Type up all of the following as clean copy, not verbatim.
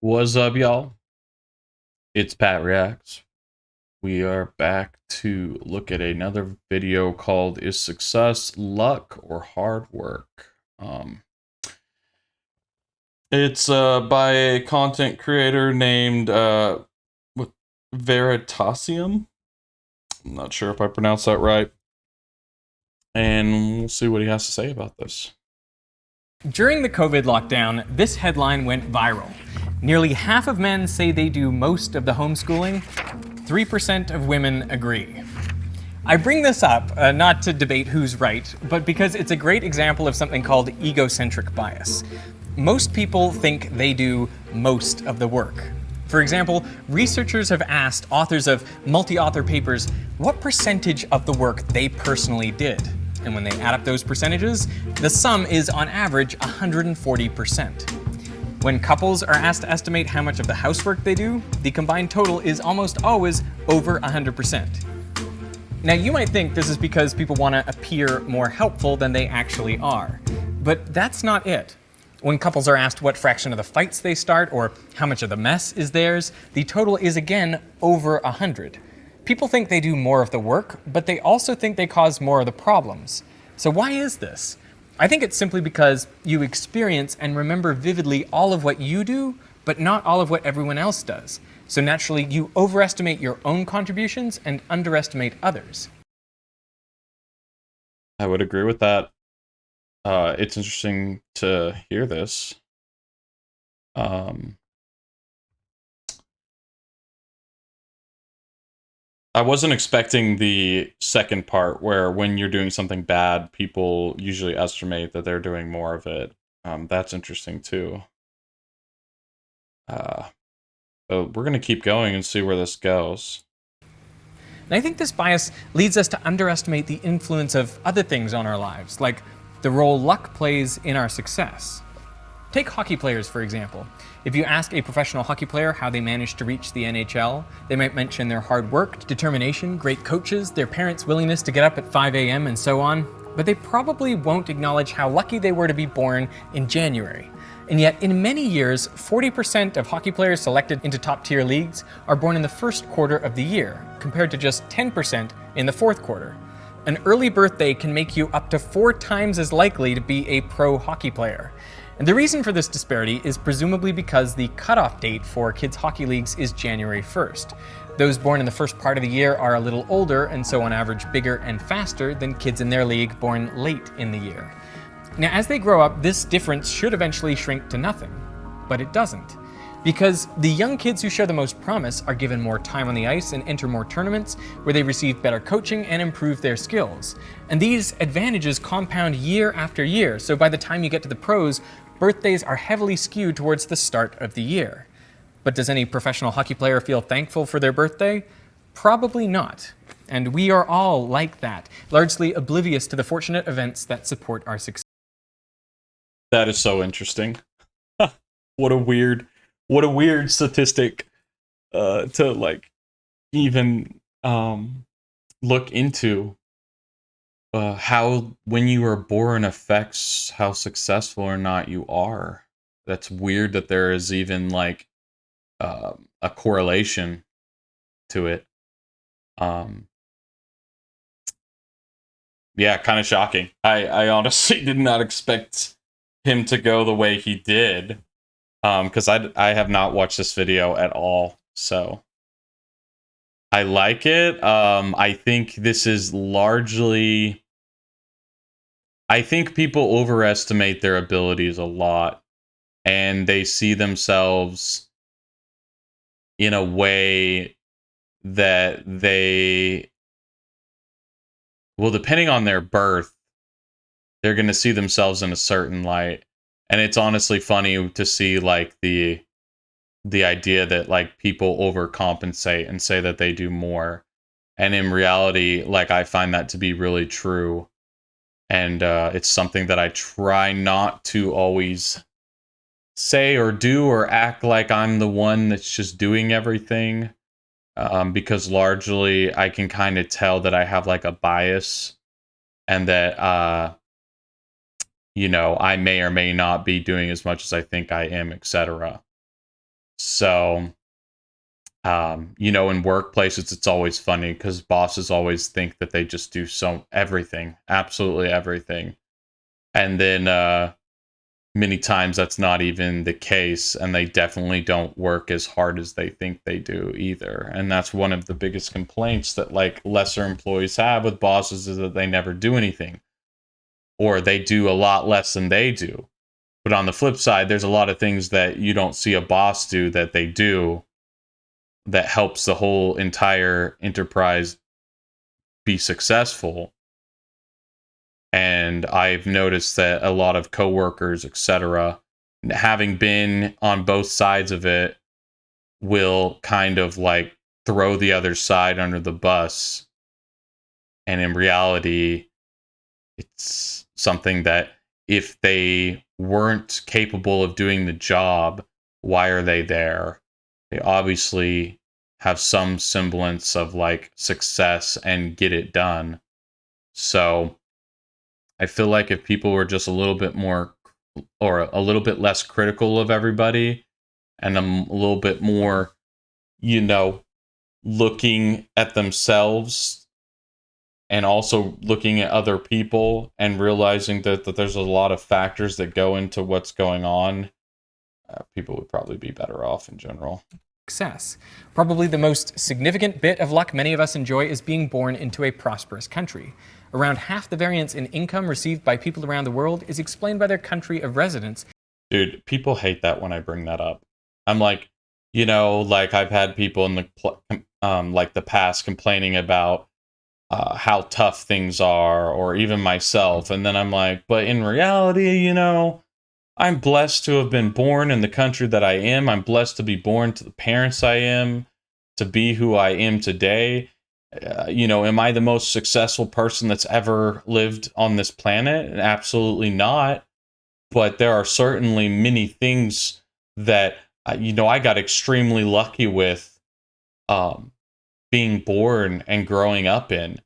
What's up, y'all? It's PatReacts. We are back to look at another video called Is Success Luck or Hard Work? It's by a content creator named Veritasium. I'm not sure if I pronounced that right. And we'll see what he has to say about this. During the COVID lockdown, this headline went viral. Nearly half of men say they do most of the homeschooling. 3% of women agree. I bring this up not to debate who's right, but because it's a great example of something called egocentric bias. Most people think they do most of the work. For example, researchers have asked authors of multi-author papers what percentage of the work they personally did. And when they add up those percentages, the sum is on average 140%. When couples are asked to estimate how much of the housework they do, the combined total is almost always over 100%. Now you might think this is because people want to appear more helpful than they actually are, but that's not it. When couples are asked what fraction of the fights they start or how much of the mess is theirs, the total is again over 100. People think they do more of the work, but they also think they cause more of the problems. So why is this? I think it's simply because you experience and remember vividly all of what you do, but not all of what everyone else does. So naturally, you overestimate your own contributions and underestimate others. I would agree with that. It's interesting to hear this. I wasn't expecting the second part where when you're doing something bad, people usually estimate that they're doing more of it. That's interesting too. But we're going to keep going and see where this goes. And I think this bias leads us to underestimate the influence of other things on our lives, like the role luck plays in our success. Take hockey players, for example. If you ask a professional hockey player how they managed to reach the NHL, they might mention their hard work, determination, great coaches, their parents' willingness to get up at 5 a.m. and so on, but they probably won't acknowledge how lucky they were to be born in January. And yet, in many years, 40% of hockey players selected into top-tier leagues are born in the first quarter of the year, compared to just 10% in the fourth quarter. An early birthday can make you up to 4 times as likely to be a pro hockey player. And the reason for this disparity is presumably because the cutoff date for kids' hockey leagues is January 1st. Those born in the first part of the year are a little older and so on average bigger and faster than kids in their league born late in the year. Now as they grow up, this difference should eventually shrink to nothing, but it doesn't. Because the young kids who show the most promise are given more time on the ice and enter more tournaments where they receive better coaching and improve their skills. And these advantages compound year after year, so by the time you get to the pros, birthdays are heavily skewed towards the start of the year. But does any professional hockey player feel thankful for their birthday? Probably not. And we are all like that, largely oblivious to the fortunate events that support our success. That is so interesting. What a weird statistic to like even look into. How when you are born affects how successful or not you are. That's weird that there is even like a correlation to it. Yeah, kind of shocking. I honestly did not expect him to go the way he did. Because I have not watched this video at all, so I like it. I think this is largely. I think people overestimate their abilities a lot, and they see themselves in a way that well, depending on their birth, they're going to see themselves in a certain light. And it's honestly funny to see like the idea that like people overcompensate and say that they do more. And in reality, like I find that to be really true. And it's something that I try not to always say or do or act like I'm the one that's just doing everything. Because largely I can kind of tell that I have like a bias and that, I may or may not be doing as much as I think I am, etc. So, in workplaces, it's always funny because bosses always think that they just do everything, absolutely everything. And then many times that's not even the case, and they definitely don't work as hard as they think they do either. And that's one of the biggest complaints that like lesser employees have with bosses, is that they never do anything, or they do a lot less than they do. But on the flip side, there's a lot of things that you don't see a boss do that they do that helps the whole entire enterprise be successful. And I've noticed that a lot of coworkers, etc., having been on both sides of it, will kind of like throw the other side under the bus. And in reality, it's something that if they weren't capable of doing the job, why are they there? They obviously have some semblance of like success and get it done. So I feel like if people were just a little bit more, or a little bit less critical of everybody, and a little bit more, looking at themselves and also looking at other people and realizing that there's a lot of factors that go into what's going on, people would probably be better off in general. Success. Probably the most significant bit of luck many of us enjoy is being born into a prosperous country. Around half the variance in income received by people around the world is explained by their country of residence. Dude, people hate that when I bring that up. I'm like, like I've had people in the past complaining about how tough things are, or even myself, and then I'm like, but in reality, I'm blessed to have been born in the country that I am. I'm blessed to be born to the parents I am, to be who I am today. Am I the most successful person that's ever lived on this planet? Absolutely not. But there are certainly many things that, I got extremely lucky with being born and growing up in.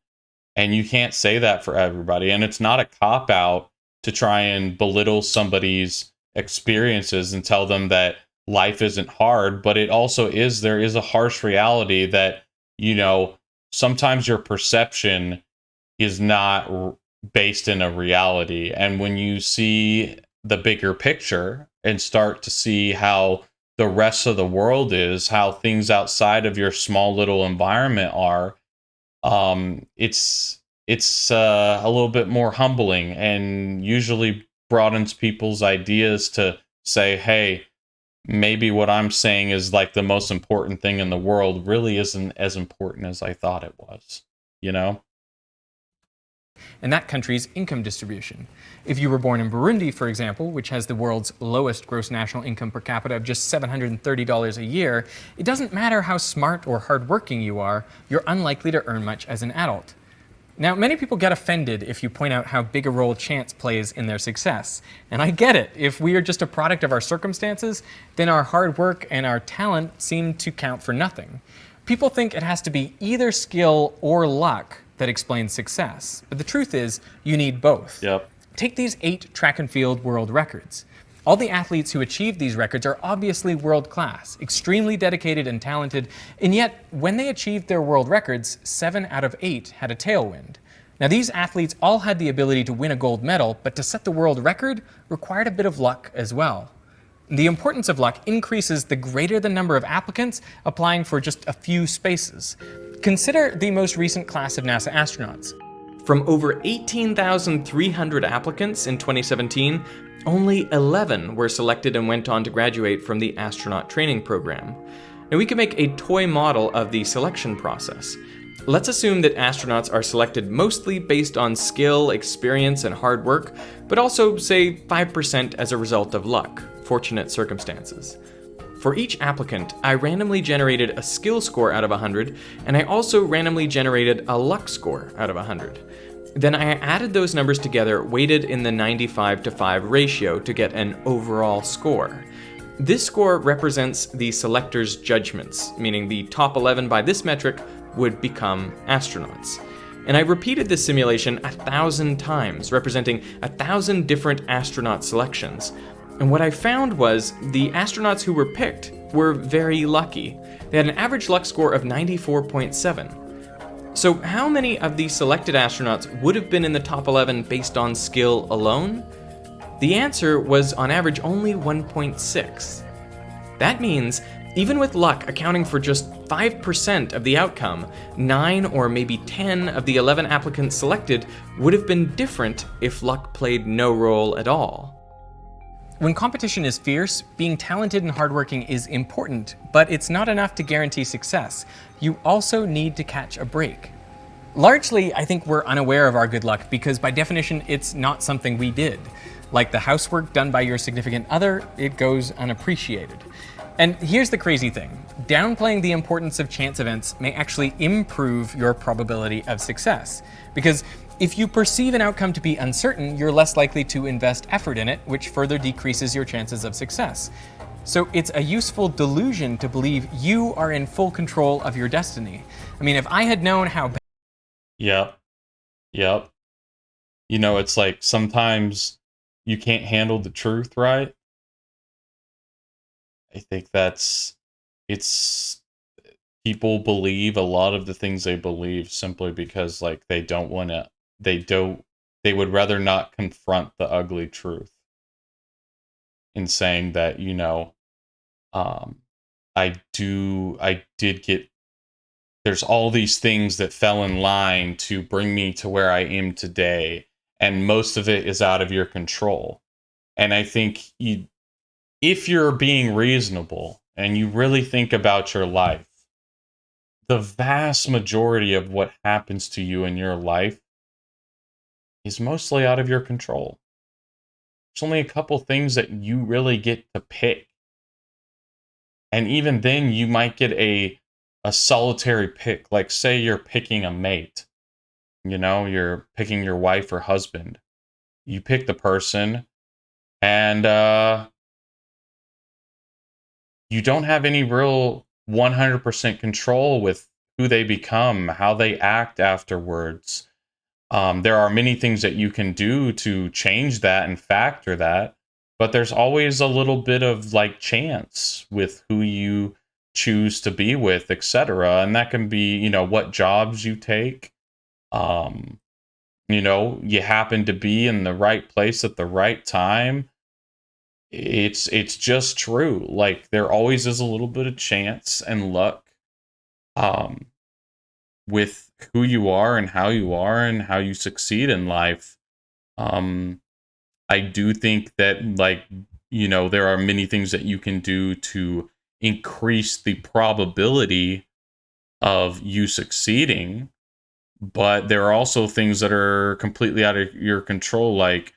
And you can't say that for everybody. And it's not a cop-out to try and belittle somebody's experiences and tell them that life isn't hard, but it also is. There is a harsh reality that, sometimes your perception is not based in a reality. And when you see the bigger picture and start to see how the rest of the world is, how things outside of your small little environment are, it's a little bit more humbling, and usually broadens people's ideas to say, hey, maybe what I'm saying is like the most important thing in the world really isn't as important as I thought it was, And that country's income distribution. If you were born in Burundi, for example, which has the world's lowest gross national income per capita of just $730 a year, it doesn't matter how smart or hardworking you are, you're unlikely to earn much as an adult. Now, many people get offended if you point out how big a role chance plays in their success. And I get it. If we are just a product of our circumstances, then our hard work and our talent seem to count for nothing. People think it has to be either skill or luck that explains success. But the truth is, you need both. Yep. Take these 8 track and field world records. All the athletes who achieved these records are obviously world-class, extremely dedicated and talented, and yet when they achieved their world records, 7 out of 8 had a tailwind. Now these athletes all had the ability to win a gold medal, but to set the world record required a bit of luck as well. The importance of luck increases the greater the number of applicants applying for just a few spaces. Consider the most recent class of NASA astronauts. From over 18,300 applicants in 2017, only 11 were selected and went on to graduate from the astronaut training program. Now we can make a toy model of the selection process. Let's assume that astronauts are selected mostly based on skill, experience, and hard work, but also, say, 5% as a result of luck, fortunate circumstances. For each applicant, I randomly generated a skill score out of 100, and I also randomly generated a luck score out of 100. Then I added those numbers together, weighted in the 95-5 ratio to get an overall score. This score represents the selector's judgments, meaning the top 11 by this metric would become astronauts. And I repeated this simulation 1,000 times, representing 1,000 different astronaut selections. And what I found was the astronauts who were picked were very lucky. They had an average luck score of 94.7. So how many of the selected astronauts would have been in the top 11 based on skill alone? The answer was on average only 1.6. That means, even with luck accounting for just 5% of the outcome, 9 or maybe 10 of the 11 applicants selected would have been different if luck played no role at all. When competition is fierce, being talented and hardworking is important, but it's not enough to guarantee success. You also need to catch a break. Largely, I think we're unaware of our good luck because by definition, it's not something we did. Like the housework done by your significant other, it goes unappreciated. And here's the crazy thing. Downplaying the importance of chance events may actually improve your probability of success. Because if you perceive an outcome to be uncertain, you're less likely to invest effort in it, which further decreases your chances of success. So it's a useful delusion to believe you are in full control of your destiny. I mean, if I had known how... Yep. It's like sometimes you can't handle the truth, right? I think it's people believe a lot of the things they believe simply because like they would rather not confront the ugly truth in saying that, I did get, there's all these things that fell in line to bring me to where I am today, and most of it is out of your control. And I think if you're being reasonable and you really think about your life, the vast majority of what happens to you in your life is mostly out of your control. There's only a couple things that you really get to pick. And even then, you might get a solitary pick. Like, say you're picking a mate. You're picking your wife or husband. You pick the person, and you don't have any real 100% control with who they become, how they act afterwards. There are many things that you can do to change that and factor that, but there's always a little bit of like chance with who you choose to be with, etc. And that can be, what jobs you take. You happen to be in the right place at the right time. It's just true. Like there always is a little bit of chance and luck um with who you are and how you succeed in life. I do think that there are many things that you can do to increase the probability of you succeeding, but there are also things that are completely out of your control. Like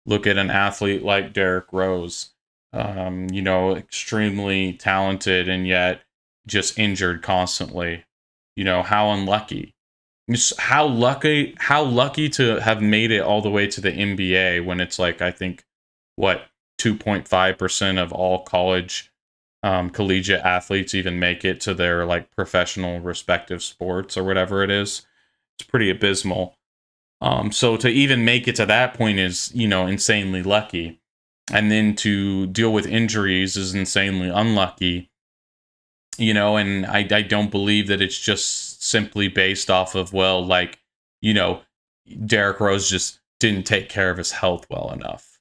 look at an athlete like Derrick Rose, extremely talented and yet just injured constantly. How unlucky. How lucky to have made it all the way to the NBA when it's like, I think, what, 2.5% of all collegiate athletes even make it to their like professional respective sports or whatever it is. It's pretty abysmal. So to even make it to that point is, insanely lucky. And then to deal with injuries is insanely unlucky. And I don't believe that it's just simply based off of, Derrick Rose just didn't take care of his health well enough.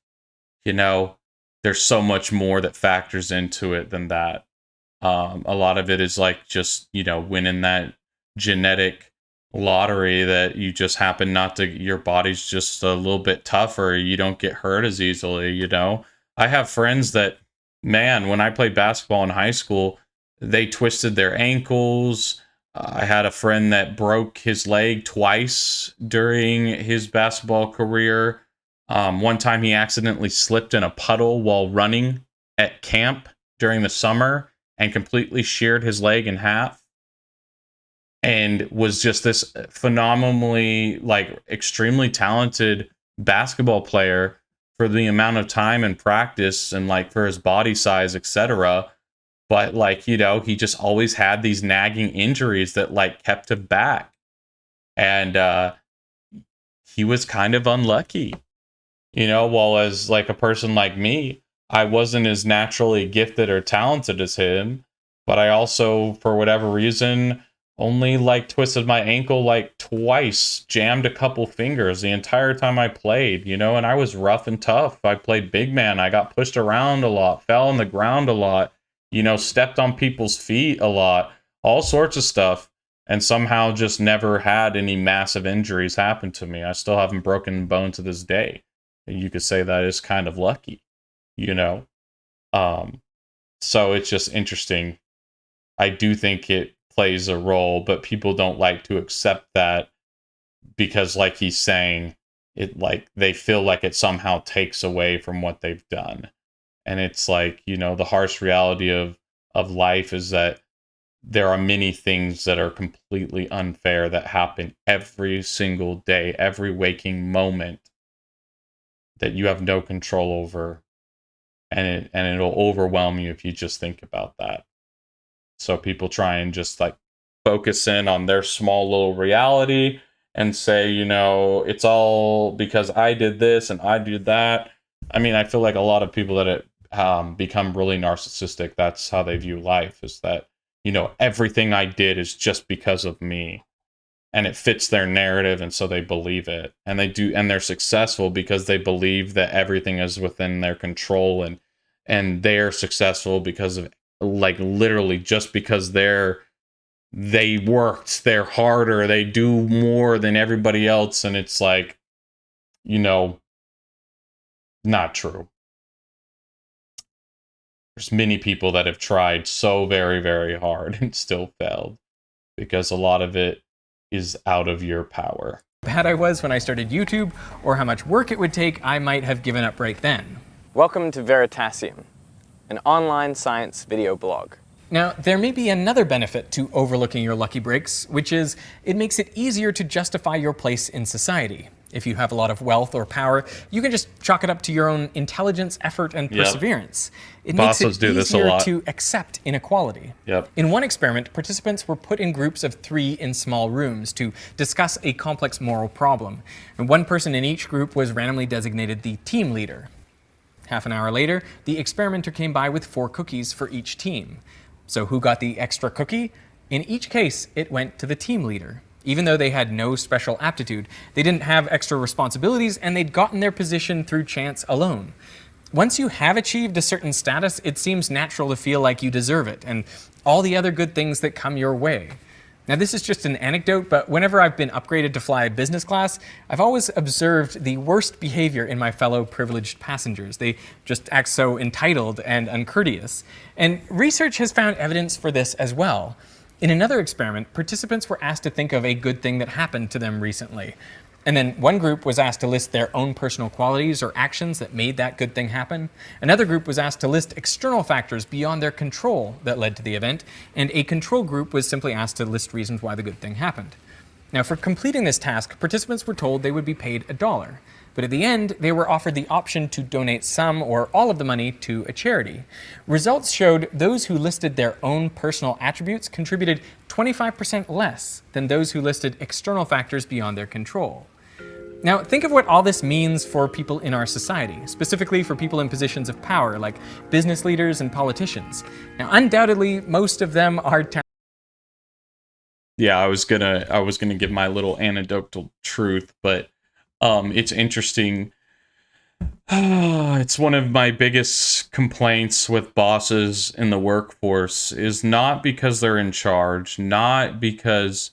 There's so much more that factors into it than that. A lot of it is like just, winning that genetic lottery that you just happen not to, your body's just a little bit tougher. You don't get hurt as easily, I have friends that, man, when I played basketball in high school, they twisted their ankles. I had a friend that broke his leg twice during his basketball career. One time he accidentally slipped in a puddle while running at camp during the summer and completely sheared his leg in half. And was just this phenomenally, extremely talented basketball player for the amount of time and practice and for his body size, etc. But he just always had these nagging injuries that kept him back. And he was kind of unlucky, while as a person like me, I wasn't as naturally gifted or talented as him, but I also, for whatever reason, only like twisted my ankle like twice, jammed a couple fingers the entire time I played, you know, and I was rough and tough. I played big man. I got pushed around a lot, fell on the ground a lot, you know, stepped on people's feet a lot, all sorts of stuff, and somehow just never had any massive injuries happen to me. I still haven't broken a bone to this day. You could say that is kind of lucky, you know. Um, so it's just interesting. I do think it plays a role, but people don't like to accept that because, like he's saying, it like they feel like it somehow takes away from what they've done. And it's like, you know, the harsh reality of life is that there are many things that are completely unfair that happen every single day, every waking moment that you have no control over, and it'll overwhelm you if you just think about that. So people try and just like focus in on their small little reality and say, you know, it's all because I did this and I did that. I mean, I feel like a lot of people that become really narcissistic, that's how they view life, is that, you know, everything I did is just because of me. And it fits their narrative, and so they believe it. And they do, and they're successful because they believe that everything is within their control, and they're successful because of, like, literally just because they worked, they're harder, they do more than everybody else. And it's like, you know, not true. There's many people that have tried so very, very hard and still failed because a lot of it is out of your power. Bad I was when I started YouTube, or how much work it would take, I might have given up right then. Welcome to Veritasium, an online science video blog. Now, there may be another benefit to overlooking your lucky breaks, which is it makes it easier to justify your place in society. If you have a lot of wealth or power, you can just chalk it up to your own intelligence, effort, and perseverance. It makes it easier to accept inequality. In one experiment, participants were put in groups of 3 in small rooms to discuss a complex moral problem. And one person in each group was randomly designated the team leader. Half an hour later, the experimenter came by with 4 cookies for each team. So who got the extra cookie? In each case, it went to the team leader. Even though they had no special aptitude, they didn't have extra responsibilities, and they'd gotten their position through chance alone. Once you have achieved a certain status, it seems natural to feel like you deserve it, and all the other good things that come your way. Now, this is just an anecdote, but whenever I've been upgraded to fly business class, I've always observed the worst behavior in my fellow privileged passengers. They just act so entitled and uncourteous. And research has found evidence for this as well. In another experiment, participants were asked to think of a good thing that happened to them recently. And then one group was asked to list their own personal qualities or actions that made that good thing happen. Another group was asked to list external factors beyond their control that led to the event. And a control group was simply asked to list reasons why the good thing happened. Now, for completing this task, participants were told they would be paid $1. But at the end, they were offered the option to donate some or all of the money to a charity. Results showed those who listed their own personal attributes contributed 25% less than those who listed external factors beyond their control. Now, think of what all this means for people in our society, specifically for people in positions of power, like business leaders and politicians. Now, undoubtedly, most of them are Yeah, I was gonna give my little anecdotal truth, but it's interesting. It's one of my biggest complaints with bosses in the workforce is not because they're in charge, not because,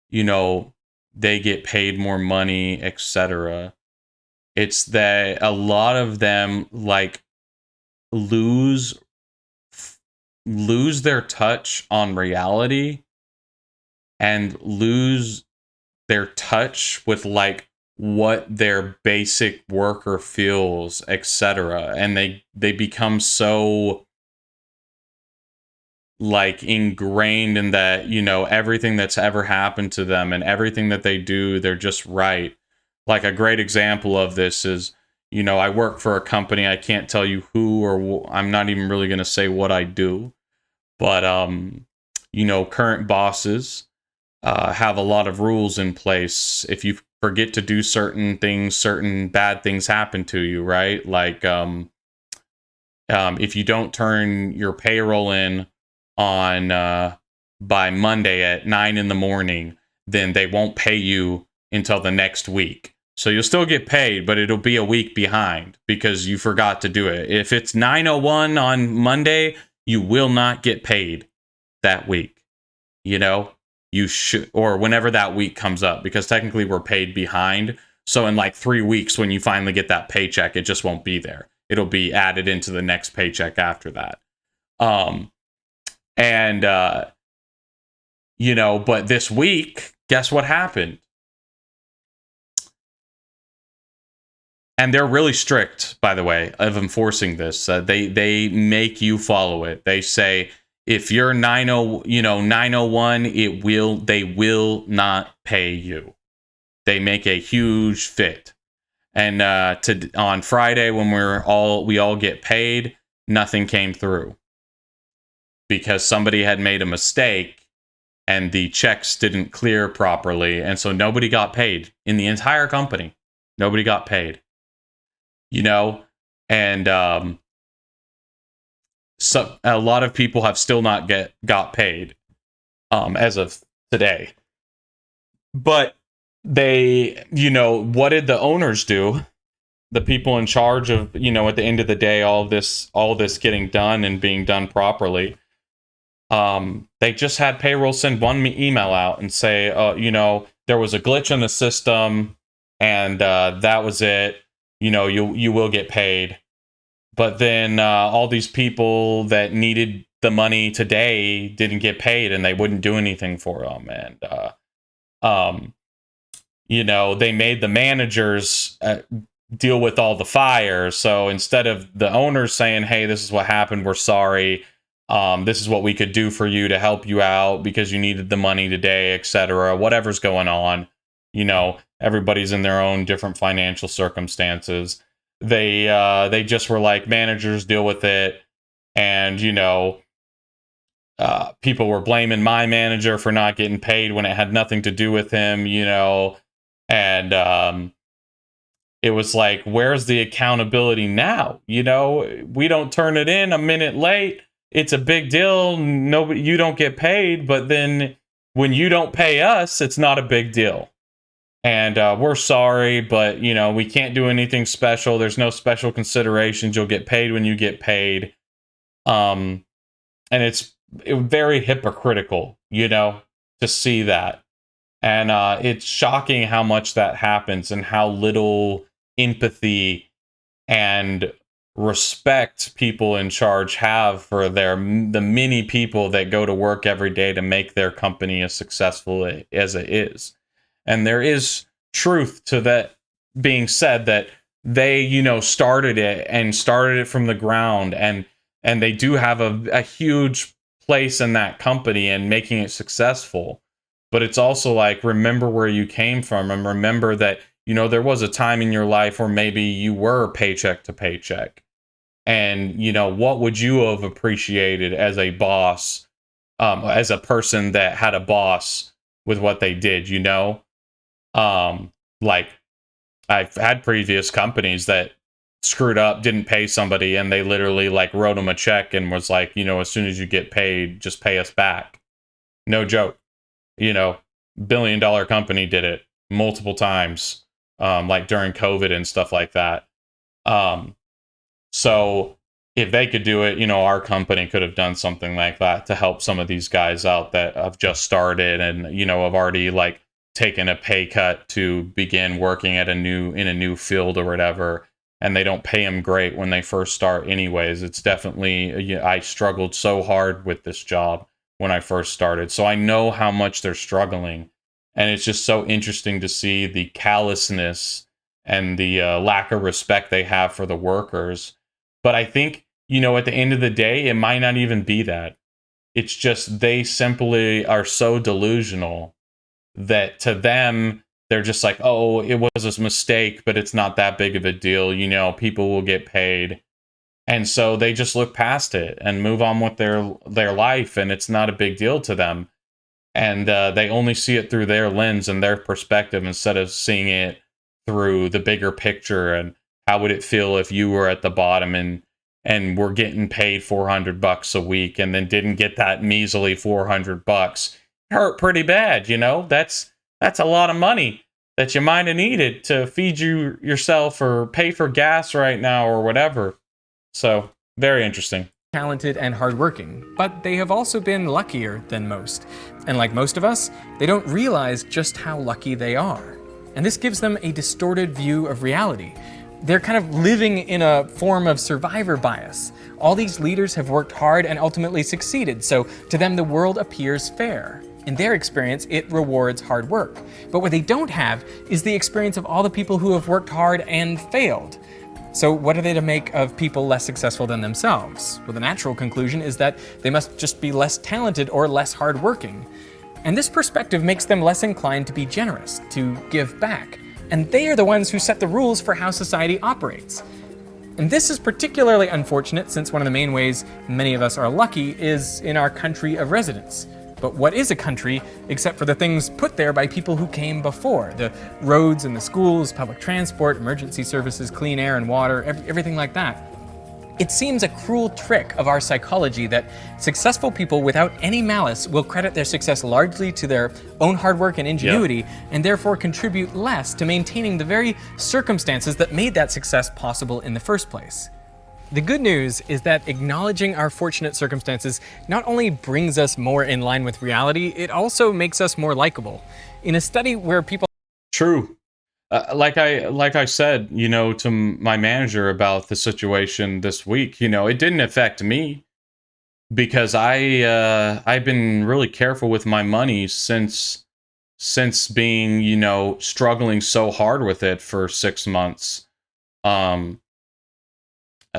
you know, they get paid more money, etc. It's that a lot of them like lose their touch on reality and lose their touch with like what their basic worker feels, etc. And they become so like ingrained in that, you know, everything that's ever happened to them and everything that they do, they're just right. Like a great example of this is, you know, I work for a company. I can't tell you who, or I'm not even really going to say what I do, but you know, current bosses have a lot of rules in place. If you forget to do certain things, certain bad things happen to you, right? Like if you don't turn your payroll in on by Monday at 9 in the morning, then they won't pay you until the next week. So you'll still get paid, but it'll be a week behind because you forgot to do it. If it's 9:01 on Monday, you will not get paid that week. You know, you should, or whenever that week comes up, because technically we're paid behind. So in like 3 weeks, when you finally get that paycheck, it just won't be there. It'll be added into the next paycheck after that. But this week, guess what happened? And they're really strict, by the way, of enforcing this. They make you follow it. They say if you're 901, they will not pay you. They make a huge fit. And on Friday, when we all get paid, nothing came through because somebody had made a mistake and the checks didn't clear properly, and so nobody got paid in the entire company. Nobody got paid. And so a lot of people have still not got paid as of today. But they, what did the owners do? The people in charge of, at the end of the day, all this getting done and being done properly. They just had payroll send one email out and say, there was a glitch in the system, and that was it. You will get paid. But then all these people that needed the money today didn't get paid, and they wouldn't do anything for them. And they made the managers deal with all the fires. So instead of the owners saying, hey, this is what happened, we're sorry, this is what we could do for you to help you out because you needed the money today, etc., whatever's going on, everybody's in their own different financial circumstances. They just were like, managers, deal with it. And people were blaming my manager for not getting paid when it had nothing to do with him, and it was like, where's the accountability now? We don't turn it in a minute late, it's a big deal. Nobody, you don't get paid, but then when you don't pay us, it's not a big deal. And we're sorry, but we can't do anything special. There's no special considerations. You'll get paid when you get paid. And it's very hypocritical, to see that. And it's shocking how much that happens and how little empathy and respect people in charge have for the many people that go to work every day to make their company as successful as it is. And there is truth to that being said, that they, started it from the ground, and they do have a huge place in that company and making it successful. But it's also like, remember where you came from, and remember that, there was a time in your life where maybe you were paycheck to paycheck. And, what would you have appreciated as a boss, as a person that had a boss with what they did, like I've had previous companies that screwed up, didn't pay somebody, and they literally like wrote them a check and was like, as soon as you get paid, just pay us back. No joke. $1 billion company did it multiple times, like during COVID and stuff like that. So if they could do it, our company could have done something like that to help some of these guys out that have just started and, have already like taken a pay cut to begin working in a new field or whatever. And they don't pay them great when they first start anyways. It's definitely, I struggled so hard with this job when I first started. So I know how much they're struggling. And it's just so interesting to see the callousness and the lack of respect they have for the workers. But I think, at the end of the day, it might not even be that. It's just they simply are so delusional that to them, they're just like, oh, it was a mistake, but it's not that big of a deal. People will get paid. And so they just look past it and move on with their life, and it's not a big deal to them. And they only see it through their lens and their perspective instead of seeing it through the bigger picture and how would it feel if you were at the bottom and and were getting paid $400 a week and then didn't get that measly $400, hurt pretty bad. That's a lot of money that you might have needed to feed yourself or pay for gas right now or whatever. So very interesting. Talented and hardworking, but they have also been luckier than most. And like most of us, they don't realize just how lucky they are. And this gives them a distorted view of reality. They're kind of living in a form of survivor bias. All these leaders have worked hard and ultimately succeeded, so to them the world appears fair. In their experience, it rewards hard work. But what they don't have is the experience of all the people who have worked hard and failed. So what are they to make of people less successful than themselves? Well, the natural conclusion is that they must just be less talented or less hardworking. And this perspective makes them less inclined to be generous, to give back. And they are the ones who set the rules for how society operates. And this is particularly unfortunate since one of the main ways many of us are lucky is in our country of residence. But what is a country except for the things put there by people who came before? The roads and the schools, public transport, emergency services, clean air and water, everything like that. It seems a cruel trick of our psychology that successful people without any malice will credit their success largely to their own hard work and ingenuity, and therefore contribute less to maintaining the very circumstances that made that success possible in the first place. The good news is that acknowledging our fortunate circumstances not only brings us more in line with reality, it also makes us more likable. In a study where people... True. Like I said, to my manager about the situation this week, it didn't affect me because I've been really careful with my money since being, struggling so hard with it for 6 months.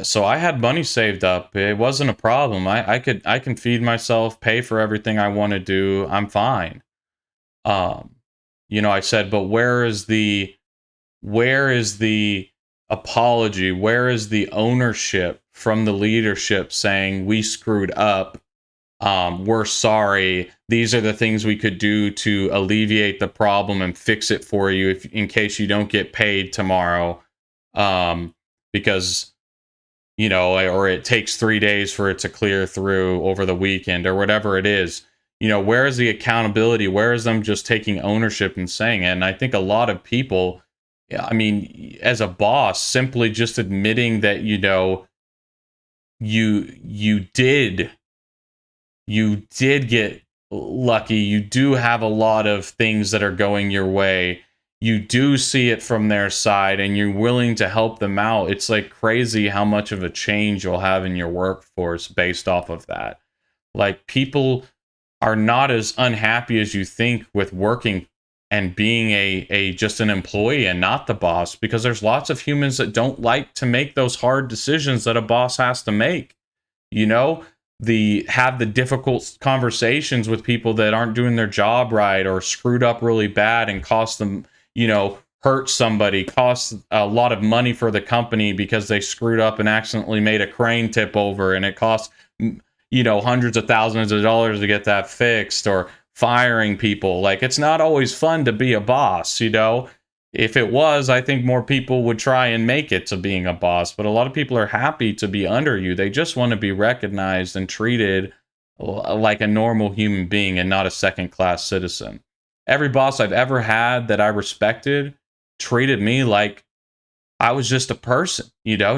So I had money saved up. It wasn't a problem. I can feed myself, pay for everything I want to do. I'm fine. I said, but where is the apology? Where is the ownership from the leadership saying we screwed up? We're sorry. These are the things we could do to alleviate the problem and fix it for you in case you don't get paid tomorrow. Because or it takes 3 days for it to clear through over the weekend or whatever it is. Where is the accountability? Where is them just taking ownership and saying it? And I think a lot of people, as a boss, simply just admitting that, you did get lucky. You do have a lot of things that are going your way. You do see it from their side and you're willing to help them out. It's like crazy how much of a change you'll have in your workforce based off of that. Like, people are not as unhappy as you think with working and being a just an employee and not the boss, because there's lots of humans that don't like to make those hard decisions that a boss has to make. Have the difficult conversations with people that aren't doing their job right or screwed up really bad and cost them, hurt somebody, cost a lot of money for the company because they screwed up and accidentally made a crane tip over, and it cost, hundreds of thousands of dollars to get that fixed, or firing people. Like, it's not always fun to be a boss, If it was, I think more people would try and make it to being a boss, but a lot of people are happy to be under you. They just want to be recognized and treated like a normal human being and not a second-class citizen. Every boss I've ever had that I respected treated me like I was just a person,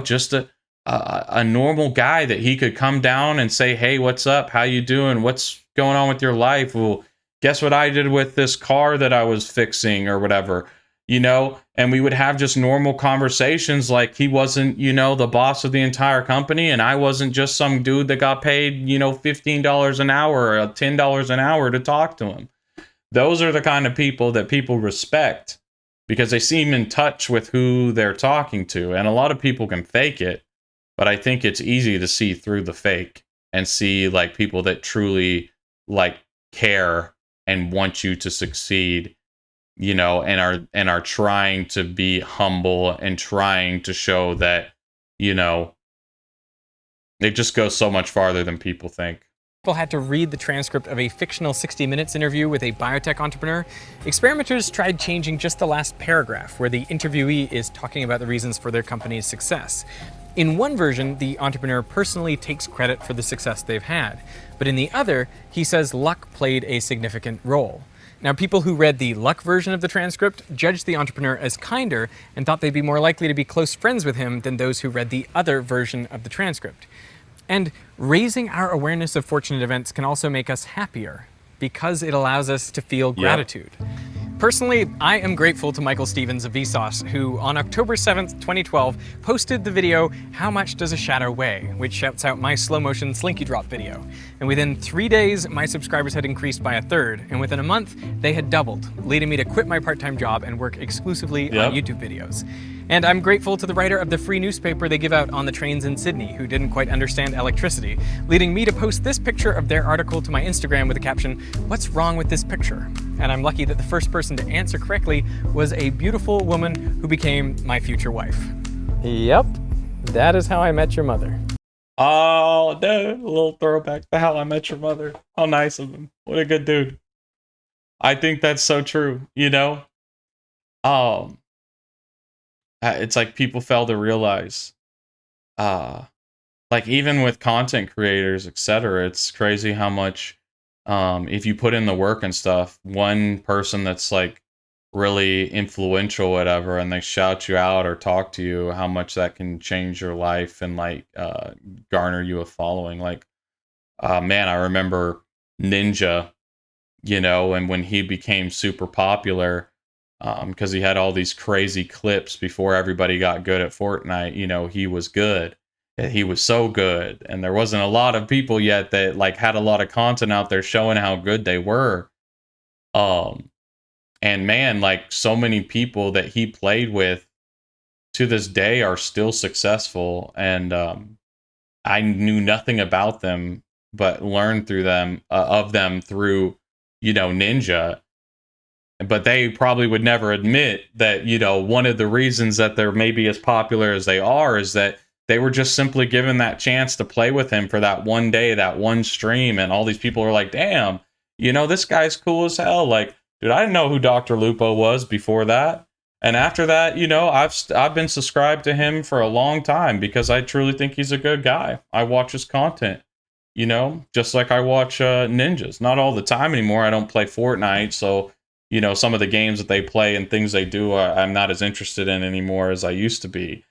just a normal guy that he could come down and say, hey, what's up? How you doing? What's going on with your life? Well, guess what I did with this car that I was fixing or whatever, and we would have just normal conversations like he wasn't, the boss of the entire company, and I wasn't just some dude that got paid, $15 an hour or $10 an hour to talk to him. Those are the kind of people that people respect because they seem in touch with who they're talking to. And a lot of people can fake it, but I think it's easy to see through the fake and see like people that truly like care and want you to succeed, and are trying to be humble and trying to show that, it just goes so much farther than people think. People had to read the transcript of a fictional 60 Minutes interview with a biotech entrepreneur. Experimenters tried changing just the last paragraph where the interviewee is talking about the reasons for their company's success. In one version, the entrepreneur personally takes credit for the success they've had, but in the other, he says luck played a significant role. Now, people who read the luck version of the transcript judged the entrepreneur as kinder and thought they'd be more likely to be close friends with him than those who read the other version of the transcript. And raising our awareness of fortunate events can also make us happier because it allows us to feel gratitude. Personally, I am grateful to Michael Stevens of Vsauce, who on October 7th, 2012, posted the video, How Much Does a Shadow Weigh?, which shouts out my slow-motion slinky drop video. And within 3 days, my subscribers had increased by 1/3, and within a month, they had doubled, leading me to quit my part-time job and work exclusively on YouTube videos. And I'm grateful to the writer of the free newspaper they give out on the trains in Sydney, who didn't quite understand electricity, leading me to post this picture of their article to my Instagram with the caption, "What's wrong with this picture?" And I'm lucky that the first person to answer correctly was a beautiful woman who became my future wife. Yep, that is how I met your mother. Oh, dude, a little throwback to How I Met Your Mother. How nice of him. What a good dude. I think that's so true, you know? It's like people fail to realize, like even with content creators, etc., it's crazy how much, if you put in the work and stuff, one person that's like really influential, whatever, and they shout you out or talk to you, how much that can change your life and like garner you a following. Like, man, I remember Ninja, you know, and when he became super popular, because he had all these crazy clips before everybody got good at Fortnite. You know, he was good. He was so good, and there wasn't a lot of people yet that like had a lot of content out there showing how good they were. And man, like so many people that he played with to this day are still successful, and I knew nothing about them, but learned through them of them through, you know, Ninja. But they probably would never admit that, you know, one of the reasons that they're maybe as popular as they are is that they were just simply given that chance to play with him for that one day, that one stream. And all these people are like, damn, you know, this guy's cool as hell. Like, dude, I didn't know who Dr. Lupo was before that. And after that, you know, I've been subscribed to him for a long time because I truly think he's a good guy. I watch his content, you know, just like I watch Ninjas. Not all the time anymore. I don't play Fortnite, so you know, some of the games that they play and things they do, I'm not as interested in anymore as I used to be.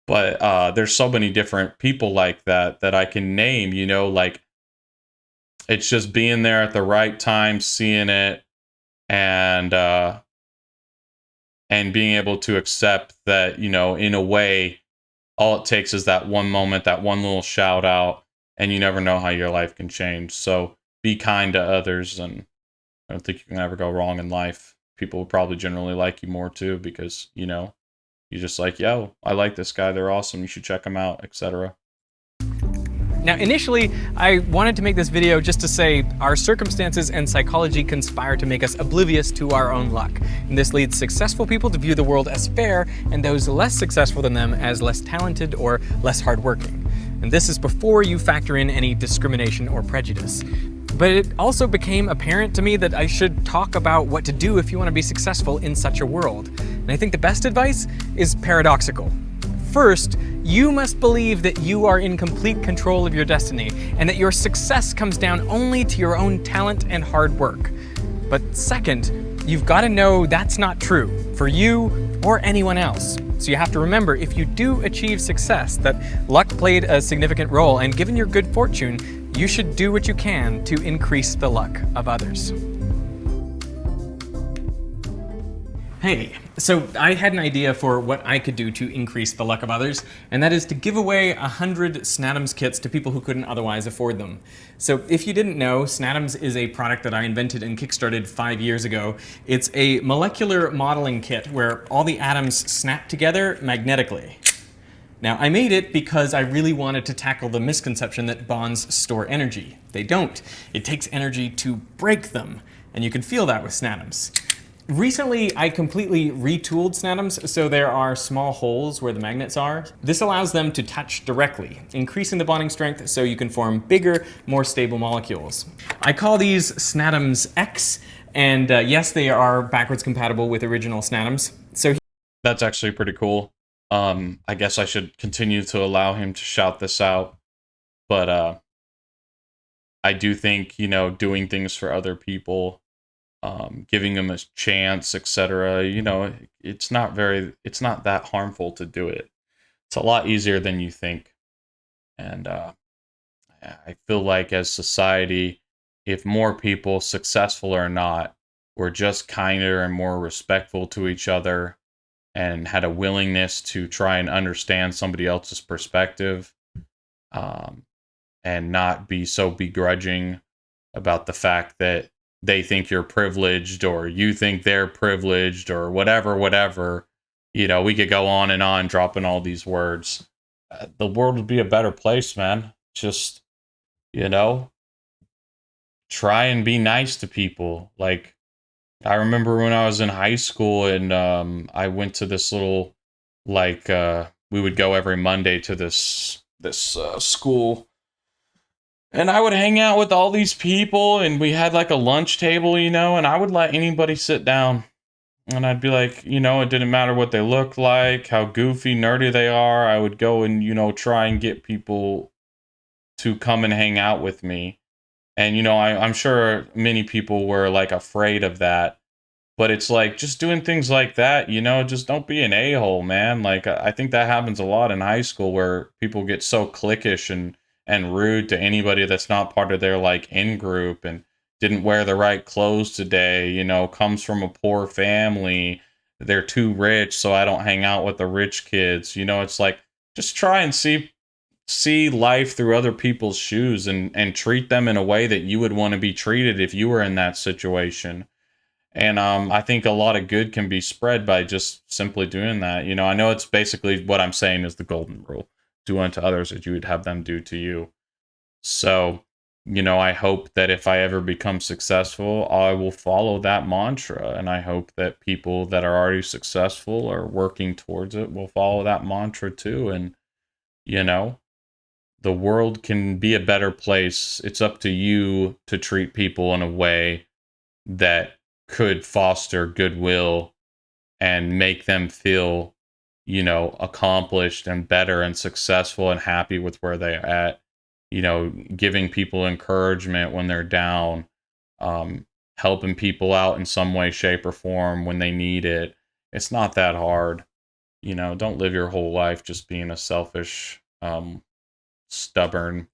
But there's so many different people like that I can name, you know, like it's just being there at the right time, seeing it, and being able to accept that, you know, in a way, all it takes is that one moment, that one little shout out, and you never know how your life can change. So be kind to others, and I don't think you can ever go wrong in life. People will probably generally like you more too because, you know, you're just like, yo, I like this guy. They're awesome. You should check them out, etc. Now, initially, I wanted to make this video just to say our circumstances and psychology conspire to make us oblivious to our own luck. And this leads successful people to view the world as fair and those less successful than them as less talented or less hardworking. And this is before you factor in any discrimination or prejudice. But it also became apparent to me that I should talk about what to do if you want to be successful in such a world. And I think the best advice is paradoxical. First, you must believe that you are in complete control of your destiny and that your success comes down only to your own talent and hard work. But second, you've got to know that's not true for you or anyone else. So you have to remember, if you do achieve success, that luck played a significant role, and given your good fortune, you should do what you can to increase the luck of others. Hey, so I had an idea for what I could do to increase the luck of others, and that is to give away 100 Snadams kits to people who couldn't otherwise afford them. So if you didn't know, Snadams is a product that I invented and kickstarted 5 years ago. It's a molecular modeling kit where all the atoms snap together magnetically. Now, I made it because I really wanted to tackle the misconception that bonds store energy. They don't. It takes energy to break them, and you can feel that with Snadams. Recently, I completely retooled Snadams so there are small holes where the magnets are. This allows them to touch directly, increasing the bonding strength so you can form bigger, more stable molecules. I call these Snadams X, and yes, they are backwards compatible with original Snadams. So that's actually pretty cool. I guess I should continue to allow him to shout this out, but I do think, you know, doing things for other people, giving them a chance, etc. You know, it's not that harmful to do it. It's a lot easier than you think, and I feel like as society, if more people, successful or not, were just kinder and more respectful to each other and had a willingness to try and understand somebody else's perspective, um, and not be so begrudging about the fact that they think you're privileged or you think they're privileged or whatever, whatever. You know, we could go on and on dropping all these words. The world would be a better place, man. Just, you know, try and be nice to people. Like, I remember when I was in high school and I went to this little, like, we would go every Monday to this school, and I would hang out with all these people, and we had like a lunch table, you know, and I would let anybody sit down. And I'd be like, you know, it didn't matter what they looked like, how goofy, nerdy they are. I would go and, you know, try and get people to come and hang out with me. And, you know, I'm sure many people were like afraid of that. But it's like just doing things like that, you know, just don't be an a-hole, man. Like I think that happens a lot in high school where people get so cliquish and rude to anybody that's not part of their like in group and didn't wear the right clothes today, you know, comes from a poor family. They're too rich, so I don't hang out with the rich kids. You know, it's like just try and see life through other people's shoes and treat them in a way that you would want to be treated if you were in that situation. And I think a lot of good can be spread by just simply doing that. You know, I know it's basically what I'm saying is the golden rule: do unto others as you would have them do to you. So, you know, I hope that if I ever become successful, I will follow that mantra. And I hope that people that are already successful or working towards it will follow that mantra too. And, you know, the world can be a better place. It's up to you to treat people in a way that could foster goodwill and make them feel, you know, accomplished and better and successful and happy with where they're at. You know, giving people encouragement when they're down, helping people out in some way, shape, or form when they need it. It's not that hard. You know, don't live your whole life just being a selfish, stubborn,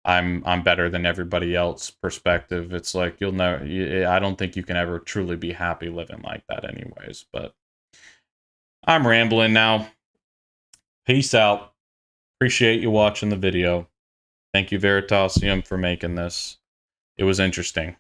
I'm better than everybody else perspective. It's like you'll never. I don't think you can ever truly be happy living like that, anyways. But I'm rambling now. Peace out. Appreciate you watching the video. Thank you, Veritasium, for making this. It was interesting.